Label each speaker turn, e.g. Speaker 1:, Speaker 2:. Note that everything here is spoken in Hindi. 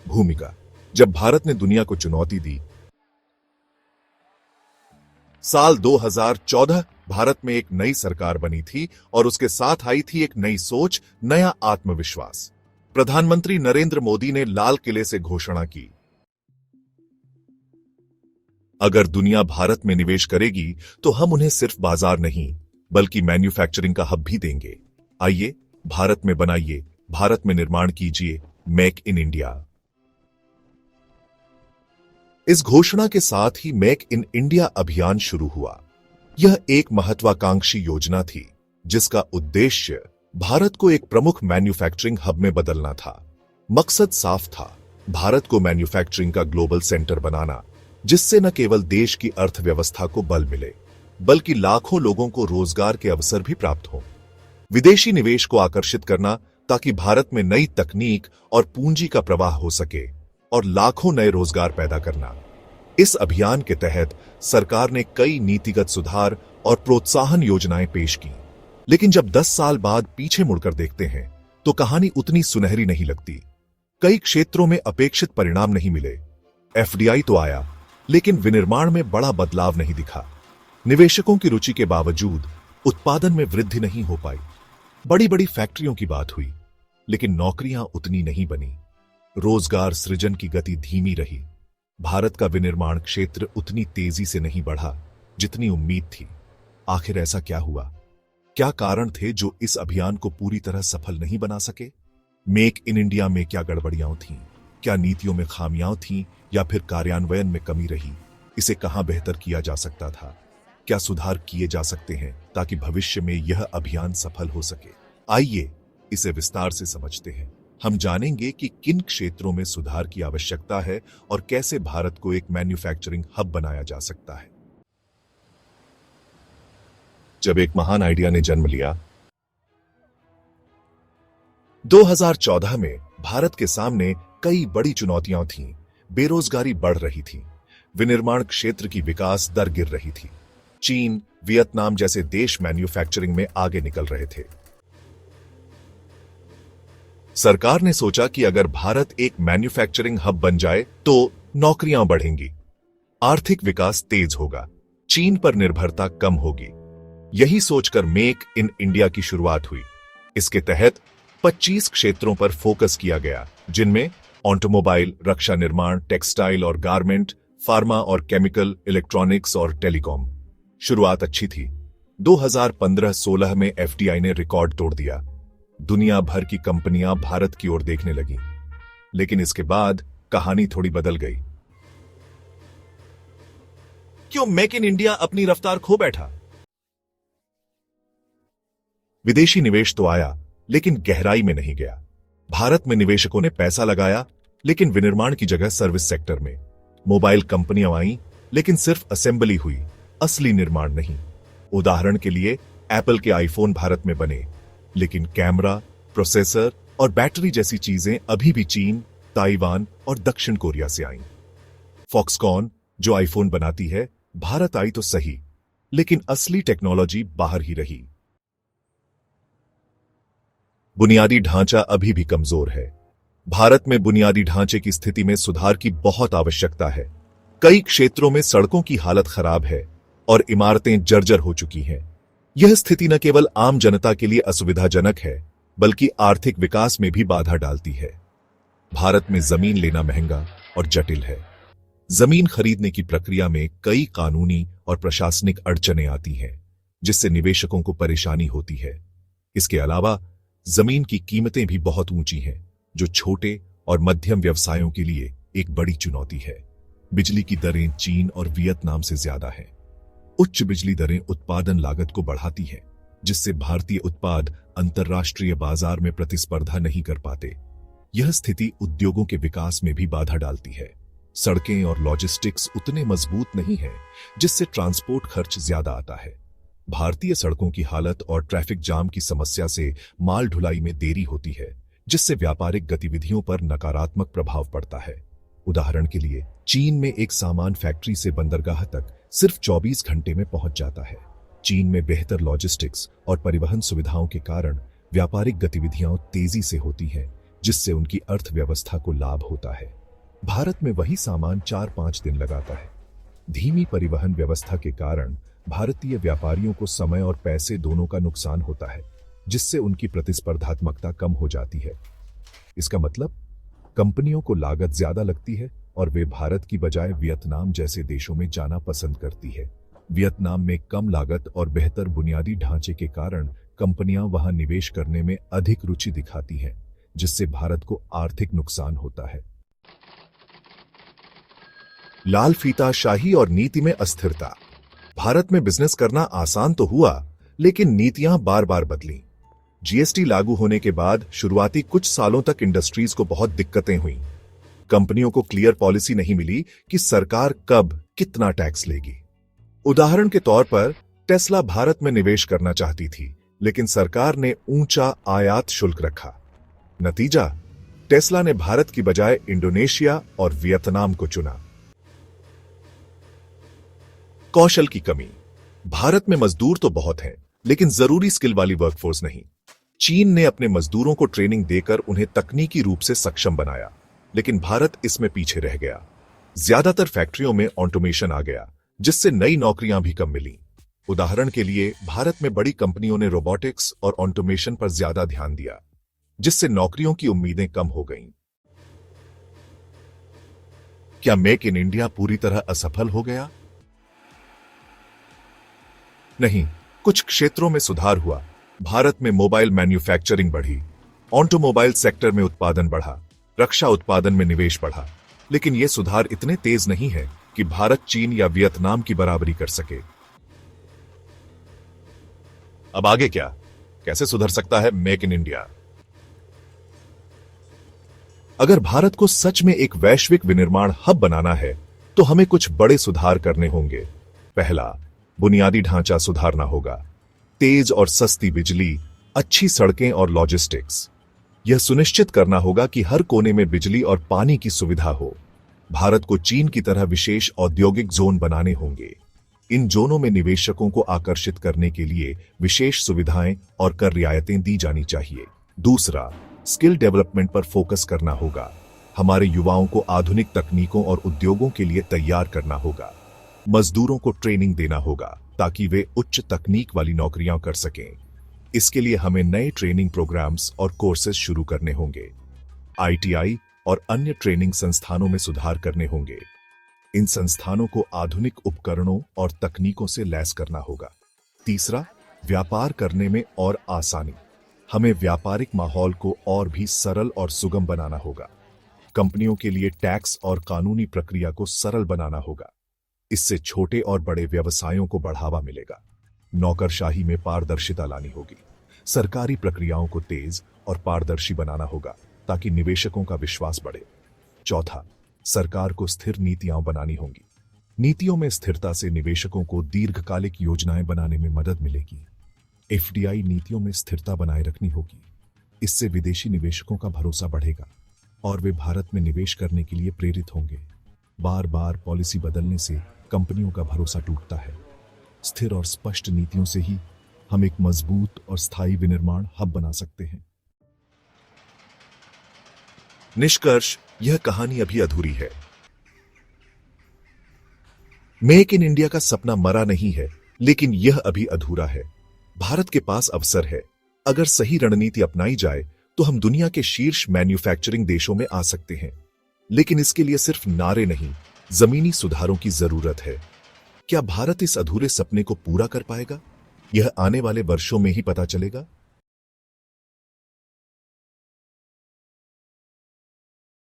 Speaker 1: भूमिका। जब भारत ने दुनिया को चुनौती दी, साल 2014 भारत में एक नई सरकार बनी थी और उसके साथ आई थी एक नई सोच, नया आत्मविश्वास। प्रधानमंत्री नरेंद्र मोदी ने लाल किले से घोषणा की, अगर दुनिया भारत में निवेश करेगी तो हम उन्हें सिर्फ बाजार नहीं बल्कि मैन्युफैक्चरिंग का हब भी देंगे। आइए, भारत में बनाइए, भारत में निर्माण कीजिए, मेक इन इंडिया। इस घोषणा के साथ ही मेक इन इंडिया अभियान शुरू हुआ। यह एक महत्वाकांक्षी योजना थी जिसका उद्देश्य भारत को एक प्रमुख मैन्युफैक्चरिंग हब में बदलना था। मकसद साफ था, भारत को मैन्युफैक्चरिंग का ग्लोबल सेंटर बनाना, जिससे न केवल देश की अर्थव्यवस्था को बल मिले बल्कि लाखों लोगों को रोजगार के अवसर भी प्राप्त हों। विदेशी निवेश को आकर्षित करना ताकि भारत में नई तकनीक और पूंजी का प्रवाह हो सके और लाखों नए रोजगार पैदा करना। इस अभियान के तहत सरकार ने कई नीतिगत सुधार और प्रोत्साहन योजनाएं पेश की, लेकिन जब 10 साल बाद पीछे मुड़कर देखते हैं तो कहानी उतनी सुनहरी नहीं लगती। कई क्षेत्रों में अपेक्षित परिणाम नहीं मिले। एफडीआई तो आया, लेकिन विनिर्माण में बड़ा बदलाव नहीं दिखा। निवेशकों की रुचि के बावजूद उत्पादन में वृद्धि नहीं हो पाई। बड़ी बड़ी फैक्ट्रियों की बात हुई, लेकिन नौकरियां उतनी नहीं बनी। रोजगार सृजन की गति धीमी रही। भारत का विनिर्माण क्षेत्र उतनी तेजी से नहीं बढ़ा जितनी उम्मीद थी। आखिर ऐसा क्या हुआ? क्या कारण थे जो इस अभियान को पूरी तरह सफल नहीं बना सके? मेक इन इंडिया में क्या गड़बड़ियां थीं? क्या नीतियों में खामियां थीं या फिर कार्यान्वयन में कमी रही? इसे कहां बेहतर किया जा सकता था? क्या सुधार किए जा सकते हैं ताकि भविष्य में यह अभियान सफल हो सके? आइए इसे विस्तार से समझते हैं। हम जानेंगे कि किन क्षेत्रों में सुधार की आवश्यकता है और कैसे भारत को एक मैन्युफैक्चरिंग हब बनाया जा सकता है। जब एक महान आइडिया ने जन्म लिया, 2014 में भारत के सामने कई बड़ी चुनौतियां थीं। बेरोजगारी बढ़ रही थी, विनिर्माण क्षेत्र की विकास दर गिर रही थी। चीन, वियतनाम जैसे देश मैन्युफैक्चरिंग में आगे निकल रहे थे। सरकार ने सोचा कि अगर भारत एक मैन्युफैक्चरिंग हब बन जाए तो नौकरियां बढ़ेंगी, आर्थिक विकास तेज होगा, चीन पर निर्भरता कम होगी। यही सोचकर मेक इन इंडिया की शुरुआत हुई। इसके तहत 25 क्षेत्रों पर फोकस किया गया, जिनमें ऑटोमोबाइल, रक्षा निर्माण, टेक्सटाइल और गारमेंट, फार्मा और केमिकल, इलेक्ट्रॉनिक्स और टेलीकॉम। शुरुआत अच्छी थी। 2015-16 में एफडीआई ने रिकॉर्ड तोड़ दिया। दुनिया भर की कंपनियां भारत की ओर देखने लगीं। लेकिन इसके बाद कहानी थोड़ी बदल गई। क्यों मेक इन इंडिया अपनी रफ्तार खो बैठा? विदेशी निवेश तो आया, लेकिन गहराई में नहीं गया। भारत में निवेशकों ने पैसा लगाया, लेकिन विनिर्माण की जगह सर्विस सेक्टर में। मोबाइल कंपनियां आईं, लेकिन सिर्फ असेंबली हुई, असली निर्माण नहीं। उदाहरण के लिए एप्पल के आईफोन भारत में बने, लेकिन कैमरा, प्रोसेसर और बैटरी जैसी चीजें अभी भी चीन, ताइवान और दक्षिण कोरिया से आईं। फॉक्सकॉन जो आईफोन बनाती है, भारत आई तो सही, लेकिन असली टेक्नोलॉजी बाहर ही रही। बुनियादी ढांचा अभी भी कमजोर है। भारत में बुनियादी ढांचे की स्थिति में सुधार की बहुत आवश्यकता है। कई क्षेत्रों में सड़कों की हालत खराब है और इमारतें जर्जर हो चुकी हैं। यह स्थिति न केवल आम जनता के लिए असुविधाजनक है, बल्कि आर्थिक विकास में भी बाधा डालती है। भारत में जमीन लेना महंगा और जटिल है। जमीन खरीदने की प्रक्रिया में कई कानूनी और प्रशासनिक अड़चनें आती हैं, जिससे निवेशकों को परेशानी होती है। इसके अलावा जमीन की कीमतें भी बहुत ऊंची हैं, जो छोटे और मध्यम व्यवसायों के लिए एक बड़ी चुनौती है। बिजली की दरें चीन और वियतनाम से ज्यादा हैं। उच्च बिजली दरें उत्पादन लागत को बढ़ाती हैं, जिससे भारतीय उत्पाद अंतर्राष्ट्रीय बाजार में प्रतिस्पर्धा नहीं कर पाते। यह स्थिति उद्योगों के विकास में भी बाधा डालती है। सड़कें और लॉजिस्टिक्स उतने मजबूत नहीं हैं, जिससे ट्रांसपोर्ट खर्च ज्यादा आता है। भारतीय सड़कों की हालत और ट्रैफिक जाम की समस्या से माल ढुलाई में देरी होती है, जिससे व्यापारिक गतिविधियों पर नकारात्मक प्रभाव पड़ता है। उदाहरण के लिए, चीन में एक सामान फैक्ट्री से बंदरगाह तक सिर्फ 24 घंटे में पहुंच जाता है। चीन में बेहतर लॉजिस्टिक्स और परिवहन सुविधाओं के कारण व्यापारिक गतिविधियां तेजी से होती हैं, जिससे उनकी अर्थव्यवस्था को लाभ होता है। भारत में वही सामान 4-5 दिन लगाता है। धीमी परिवहन व्यवस्था के कारण भारतीय व्यापारियों को समय और पैसे दोनों का नुकसान होता है, जिससे उनकी प्रतिस्पर्धात्मकता कम हो जाती है। इसका मतलब कंपनियों को लागत ज्यादा लगती है और वे भारत की बजाय वियतनाम जैसे देशों में जाना पसंद करती है। वियतनाम में कम लागत और बेहतर बुनियादी ढांचे के कारण कंपनियां वहां निवेश करने में अधिक रुचि दिखाती हैं, जिससे भारत को आर्थिक नुकसान होता है। लाल फीताशाही और नीति में अस्थिरता। भारत में बिजनेस करना आसान तो हुआ, लेकिन नीतियां बार बार बदली। जीएसटी लागू होने के बाद शुरुआती कुछ सालों तक इंडस्ट्रीज को बहुत दिक्कतें हुई। कंपनियों को क्लियर पॉलिसी नहीं मिली कि सरकार कब कितना टैक्स लेगी। उदाहरण के तौर पर टेस्ला भारत में निवेश करना चाहती थी, लेकिन सरकार ने ऊंचा आयात शुल्क रखा। नतीजा, टेस्ला ने भारत की बजाय इंडोनेशिया और वियतनाम को चुना। कौशल की कमी। भारत में मजदूर तो बहुत हैं, लेकिन जरूरी स्किल वाली वर्कफोर्स नहीं। चीन ने अपने मजदूरों को ट्रेनिंग देकर उन्हें तकनीकी रूप से सक्षम बनाया, लेकिन भारत इसमें पीछे रह गया। ज्यादातर फैक्ट्रियों में ऑटोमेशन आ गया, जिससे नई नौकरियां भी कम मिली। उदाहरण के लिए भारत में बड़ी कंपनियों ने रोबोटिक्स और ऑटोमेशन पर ज्यादा ध्यान दिया, जिससे नौकरियों की उम्मीदें कम हो गईं। क्या मेक इन इंडिया पूरी तरह असफल हो गया? नहीं, कुछ क्षेत्रों में सुधार हुआ। भारत में मोबाइल मैन्युफैक्चरिंग बढ़ी, ऑटोमोबाइल सेक्टर में उत्पादन बढ़ा, रक्षा उत्पादन में निवेश बढ़ा। लेकिन ये सुधार इतने तेज नहीं है कि भारत चीन या वियतनाम की बराबरी कर सके। अब आगे क्या? कैसे सुधर सकता है मेक इन इंडिया? अगर भारत को सच में एक वैश्विक विनिर्माण हब बनाना है, तो हमें कुछ बड़े सुधार करने होंगे। पहला, बुनियादी ढांचा सुधारना होगा। तेज और सस्ती बिजली, अच्छी सड़कें और लॉजिस्टिक्स। यह सुनिश्चित करना होगा कि हर कोने में बिजली और पानी की सुविधा हो। भारत को चीन की तरह विशेष औद्योगिक जोन बनाने होंगे। इन जोनों में निवेशकों को आकर्षित करने के लिए विशेष सुविधाएं और कर रियायतें दी जानी चाहिए। दूसरा, स्किल डेवलपमेंट पर फोकस करना होगा। हमारे युवाओं को आधुनिक तकनीकों और उद्योगों के लिए तैयार करना होगा। मजदूरों को ट्रेनिंग देना होगा ताकि वे उच्च तकनीक वाली नौकरियां कर सकें। इसके लिए हमें नए ट्रेनिंग प्रोग्राम्स और कोर्सेज शुरू करने होंगे। आईटीआई और अन्य ट्रेनिंग संस्थानों में सुधार करने होंगे। इन संस्थानों को आधुनिक उपकरणों और तकनीकों से लैस करना होगा। तीसरा, व्यापार करने में और आसानी। हमें व्यापारिक माहौल को और भी सरल और सुगम बनाना होगा। कंपनियों के लिए टैक्स और कानूनी प्रक्रिया को सरल बनाना होगा। इससे छोटे और बड़े व्यवसायों को बढ़ावा मिलेगा। नौकरशाही में पारदर्शिता लानी होगी। सरकारी प्रक्रियाओं को तेज और पारदर्शी बनाना होगा ताकि निवेशकों का विश्वास बढ़े। चौथा, सरकार को स्थिर नीतियां बनानी होंगी। नीतियों में स्थिरता से निवेशकों को दीर्घकालिक योजनाएं बनाने में मदद मिलेगी। एफडीआई नीतियों में स्थिरता बनाए रखनी होगी। इससे विदेशी निवेशकों का भरोसा बढ़ेगा और वे भारत में निवेश करने के लिए प्रेरित होंगे। बार बार पॉलिसी बदलने से कंपनियों का भरोसा टूटता है। स्थिर और स्पष्ट नीतियों से ही हम एक मजबूत और स्थायी विनिर्माण हब बना सकते हैं। निष्कर्ष, यह कहानी अभी अधूरी है। मेक इन इंडिया का सपना मरा नहीं है, लेकिन यह अभी अधूरा है। भारत के पास अवसर है। अगर सही रणनीति अपनाई जाए तो हम दुनिया के शीर्ष मैन्युफैक्चरिंग देशों में आ सकते हैं। लेकिन इसके लिए सिर्फ नारे नहीं, जमीनी सुधारों की जरूरत है। क्या भारत इस अधूरे सपने को पूरा कर पाएगा? यह आने वाले वर्षों में ही पता चलेगा।